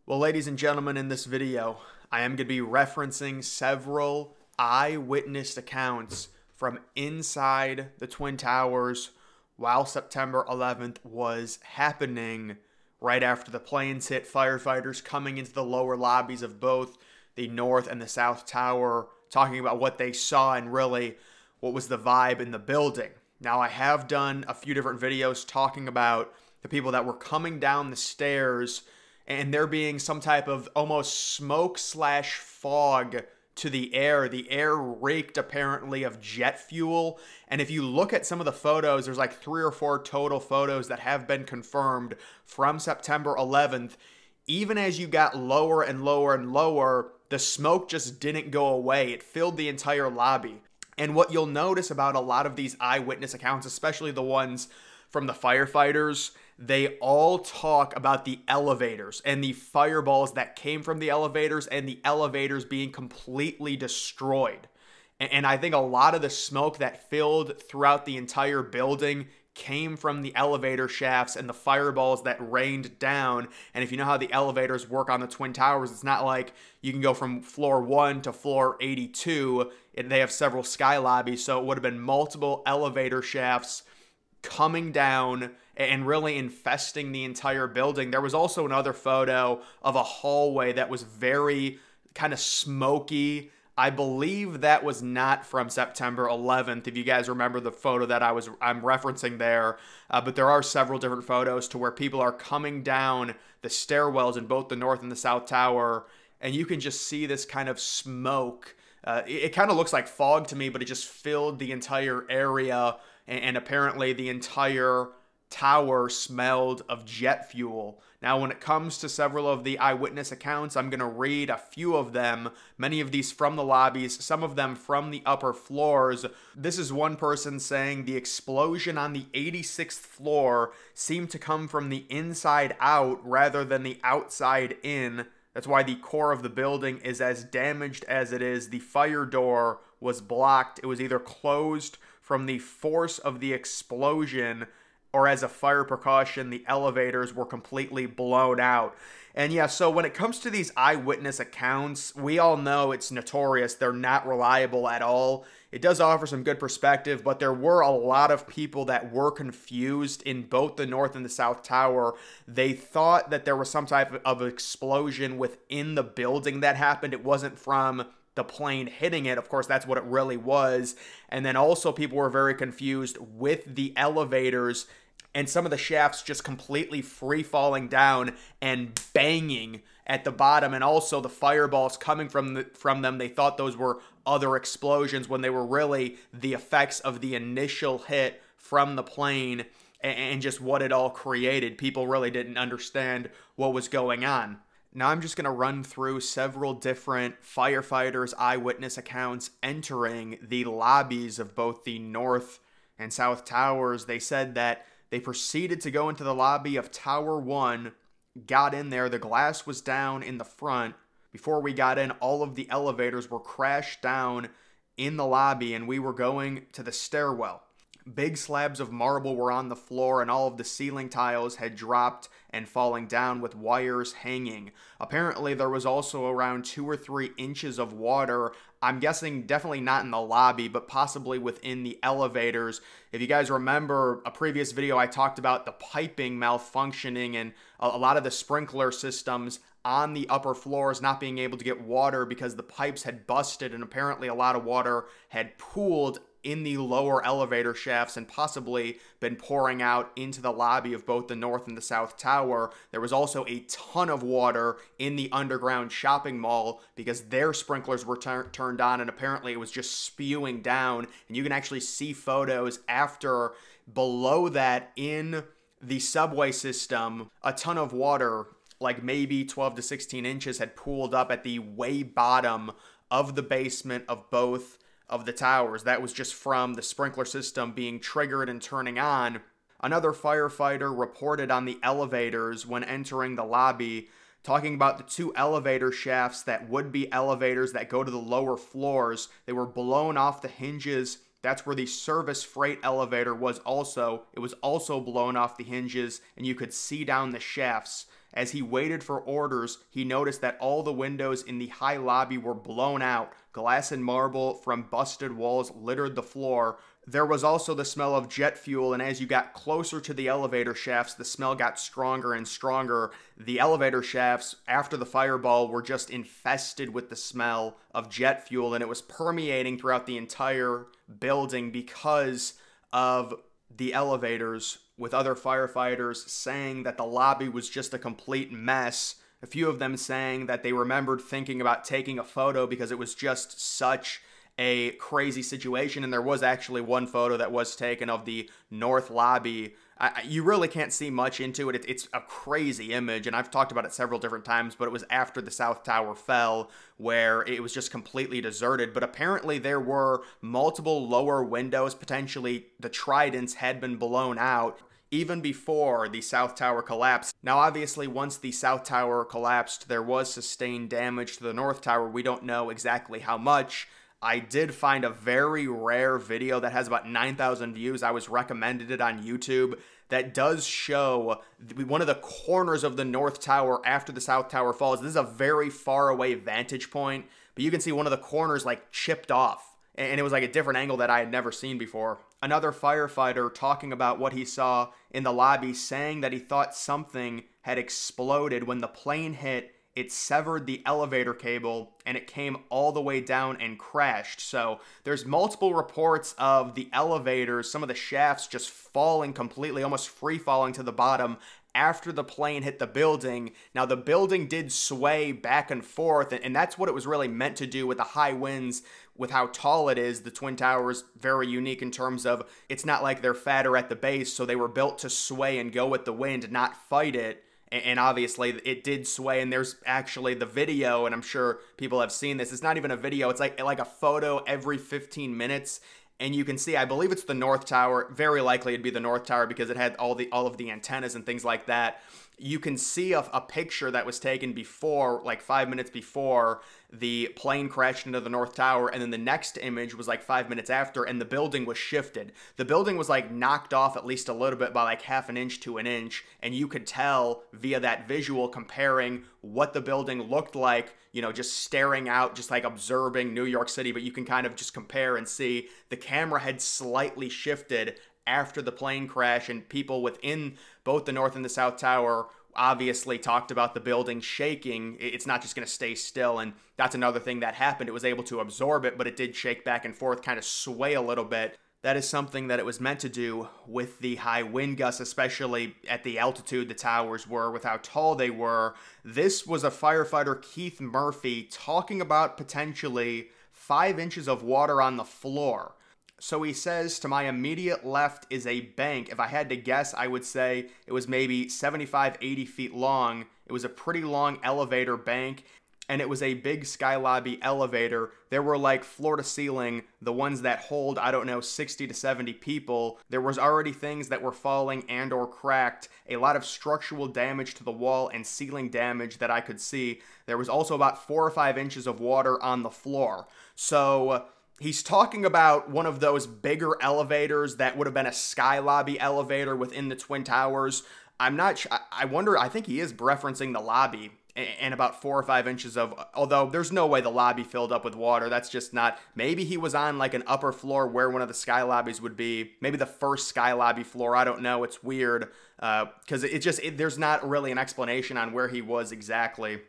Well, ladies and gentlemen, in this video, I am going to be referencing several eyewitness accounts from inside the Twin Towers while September 11th was happening right after the planes hit. Firefighters coming into the lower lobbies of both the North and the South Tower, talking about what they saw and really what was the vibe in the building. Now, I have done a few different videos talking about the people that were coming down the stairs and there being some type of almost smoke slash fog to the air. The air reeked apparently of jet fuel. And if you look at some of the photos, there's like 3 or 4 total photos that have been confirmed from September 11th. Even as you got lower and lower and lower, the smoke just didn't go away. It filled the entire lobby. And what you'll notice about a lot of these eyewitness accounts, especially the ones from the firefighters, they all talk about the elevators and the fireballs that came from the elevators and the elevators being completely destroyed. And I think a lot of the smoke that filled throughout the entire building came from the elevator shafts and the fireballs that rained down. And if you know how the elevators work on the Twin Towers, it's not like you can go from floor 1 to floor 82, and they have several sky lobbies, so it would have been multiple elevator shafts coming down and really infesting the entire building. There was also another photo of a hallway that was very kind of smoky. I believe that was not from September 11th, if you guys remember the photo that I'm referencing there. But there are several different photos to where people are coming down the stairwells in both the North and the South Tower, and you can just see this kind of smoke. It kind of looks like fog to me, but it just filled the entire area, and apparently the entire tower smelled of jet fuel. Now, when it comes to several of the eyewitness accounts, I'm going to read a few of them, many of these from the lobbies, some of them from the upper floors. This is one person saying the explosion on the 86th floor seemed to come from the inside out rather than the outside in. That's why the core of the building is as damaged as it is. The fire door was blocked. It was either closed from the force of the explosion, or as a fire precaution, the elevators were completely blown out. And yeah, so when it comes to these eyewitness accounts, we all know it's notorious. They're not reliable at all. It does offer some good perspective, but there were a lot of people that were confused in both the North and the South Tower. They thought that there was some type of explosion within the building that happened. It wasn't from the plane hitting it. Of course, that's what it really was. And then also people were very confused with the elevators and some of the shafts just completely free falling down and banging at the bottom, and also the fireballs coming from them. They thought those were other explosions when they were really the effects of the initial hit from the plane and just what it all created. People really didn't understand what was going on. Now I'm just going to run through several different firefighters' eyewitness accounts entering the lobbies of both the North and South Towers. They said that they proceeded to go into the lobby of Tower 1, got in there, the glass was down in the front. Before we got in, all of the elevators were crashed down in the lobby, and we were going to the stairwell. Big slabs of marble were on the floor, and all of the ceiling tiles had dropped and falling down with wires hanging. Apparently, there was also around 2 or 3 inches of water. I'm guessing definitely not in the lobby, but possibly within the elevators. If you guys remember a previous video, I talked about the piping malfunctioning and a lot of the sprinkler systems on the upper floors not being able to get water because the pipes had busted, and apparently a lot of water had pooled in the lower elevator shafts and possibly been pouring out into the lobby of both the North and the South Tower. There was also a ton of water in the underground shopping mall because their sprinklers were turned on, and apparently it was just spewing down. And you can actually see photos after below that in the subway system, a ton of water, like maybe 12 to 16 inches, had pooled up at the way bottom of the basement of both of the towers. That was just from the sprinkler system being triggered and turning on. Another firefighter reported on the elevators when entering the lobby, talking about the 2 elevator shafts that would be elevators that go to the lower floors. They were blown off the hinges. That's where the service freight elevator was also. It was also blown off the hinges, and you could see down the shafts As he waited for orders, he noticed that all the windows in the high lobby were blown out. Glass and marble from busted walls littered the floor. There was also the smell of jet fuel, and as you got closer to the elevator shafts, the smell got stronger and stronger. The elevator shafts, after the fireball, were just infested with the smell of jet fuel, and it was permeating throughout the entire building because of the elevators, with other firefighters saying that the lobby was just a complete mess. A few of them saying that they remembered thinking about taking a photo because it was just such a crazy situation. And there was actually one photo that was taken of the north lobby. You really can't see much into it. It's a crazy image, and I've talked about it several different times, but it was after the South Tower fell where it was just completely deserted. But apparently there were multiple lower windows. Potentially the tridents had been blown out even before the South Tower collapsed. Now, obviously, once the South Tower collapsed, there was sustained damage to the North Tower. We don't know exactly how much. I did find a very rare video that has about 9,000 views. I was recommended it on YouTube that does show one of the corners of the North Tower after the South Tower falls. This is a very far away vantage point, but you can see one of the corners like chipped off. And it was like a different angle that I had never seen before. Another firefighter talking about what he saw in the lobby, saying that he thought something had exploded when the plane hit. It severed the elevator cable and it came all the way down and crashed. So there's multiple reports of the elevators, some of the shafts just falling completely, almost free falling to the bottom after the plane hit the building. Now the building did sway back and forth, and that's what it was really meant to do with the high winds, with how tall it is. The Twin Towers, very unique in terms of it's not like they're fatter at the base, so they were built to sway and go with the wind, not fight it. And obviously it did sway, and there's actually the video, and I'm sure people have seen this. It's not even a video, it's like a photo every 15 minutes. And you can see, I believe it's the North Tower. Very likely it'd be the North Tower because it had all of the antennas and things like that. You can see a picture that was taken before, like 5 minutes before the plane crashed into the North Tower, and then the next image was like 5 minutes after, and the building was shifted. The building was like knocked off at least a little bit by like half an inch to an inch, and you could tell via that visual comparing what the building looked like, you know, just staring out, just like observing New York City, but you can kind of just compare and see the camera had slightly shifted after the plane crash, and people within both the North and the South Tower obviously talked about the building shaking. It's not just going to stay still, and that's another thing that happened. It was able to absorb it, but it did shake back and forth, kind of sway a little bit. That is something that it was meant to do with the high wind gusts, especially at the altitude the towers were, with how tall they were. This was a firefighter, Keith Murphy, talking about potentially 5 inches of water on the floor. So he says, to my immediate left is a bank. If I had to guess, I would say it was maybe 75, 80 feet long. It was a pretty long elevator bank, and it was a big sky lobby elevator. There were like floor to ceiling, the ones that hold, I don't know, 60 to 70 people. There was already things that were falling and or cracked, a lot of structural damage to the wall and ceiling damage that I could see. There was also about 4 or 5 inches of water on the floor. So he's talking about one of those bigger elevators that would have been a sky lobby elevator within the Twin Towers. I'm not sure. I wonder, I think he is referencing the lobby and about 4 or 5 inches of, although there's no way the lobby filled up with water. That's just not, maybe he was on like an upper floor where one of the sky lobbies would be, maybe the first sky lobby floor. I don't know. It's weird because there's not really an explanation on where he was exactly.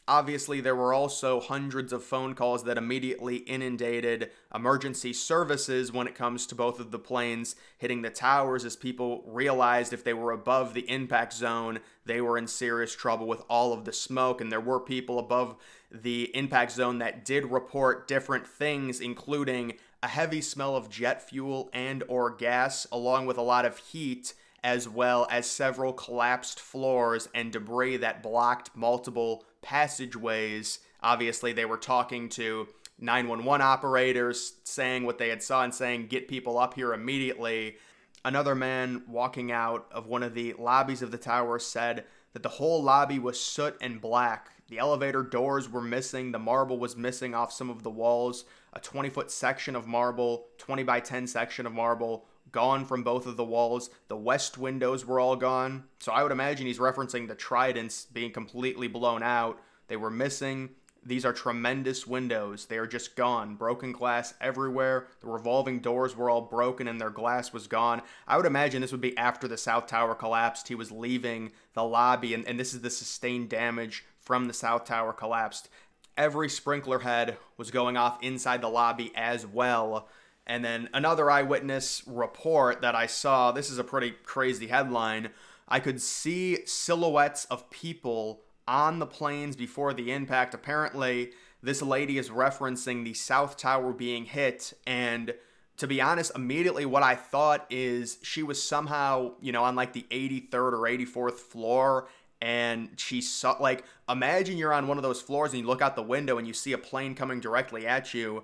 Obviously, there were also hundreds of phone calls that immediately inundated emergency services when it comes to both of the planes hitting the towers, as people realized if they were above the impact zone, they were in serious trouble with all of the smoke. And there were people above the impact zone that did report different things, including a heavy smell of jet fuel and or gas, along with a lot of heat, as well as several collapsed floors and debris that blocked multiple passageways. Obviously, they were talking to 911 operators, saying what they had saw and saying, get people up here immediately. Another man walking out of one of the lobbies of the tower said that the whole lobby was soot and black. The elevator doors were missing. The marble was missing off some of the walls. A 20-foot section of marble, 20 by 10 section of marble, gone from both of the walls. The west windows were all gone. So I would imagine he's referencing the tridents being completely blown out. They were missing. These are tremendous windows. They are just gone. Broken glass everywhere. The revolving doors were all broken and their glass was gone. I would imagine this would be after the South Tower collapsed. He was leaving the lobby, and this is the sustained damage from the South Tower collapsed. Every sprinkler head was going off inside the lobby as well. And then another eyewitness report that I saw, this is a pretty crazy headline. I could see silhouettes of people on the planes before the impact. Apparently, this lady is referencing the South Tower being hit, and to be honest, immediately what I thought is she was somehow, on like the 83rd or 84th floor, and she saw, like, imagine you're on one of those floors and you look out the window and you see a plane coming directly at you.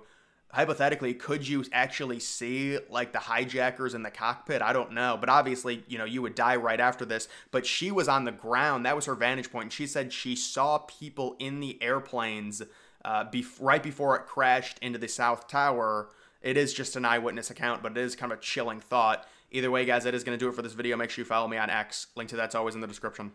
Hypothetically, could you actually see, like, the hijackers in the cockpit? I don't know. But obviously, you would die right after this. But she was on the ground. That was her vantage point. And she said she saw people in the airplanes right before it crashed into the South Tower. It is just an eyewitness account, but it is kind of a chilling thought. Either way, guys, that is going to do it for this video. Make sure you follow me on X. Link to that's always in the description.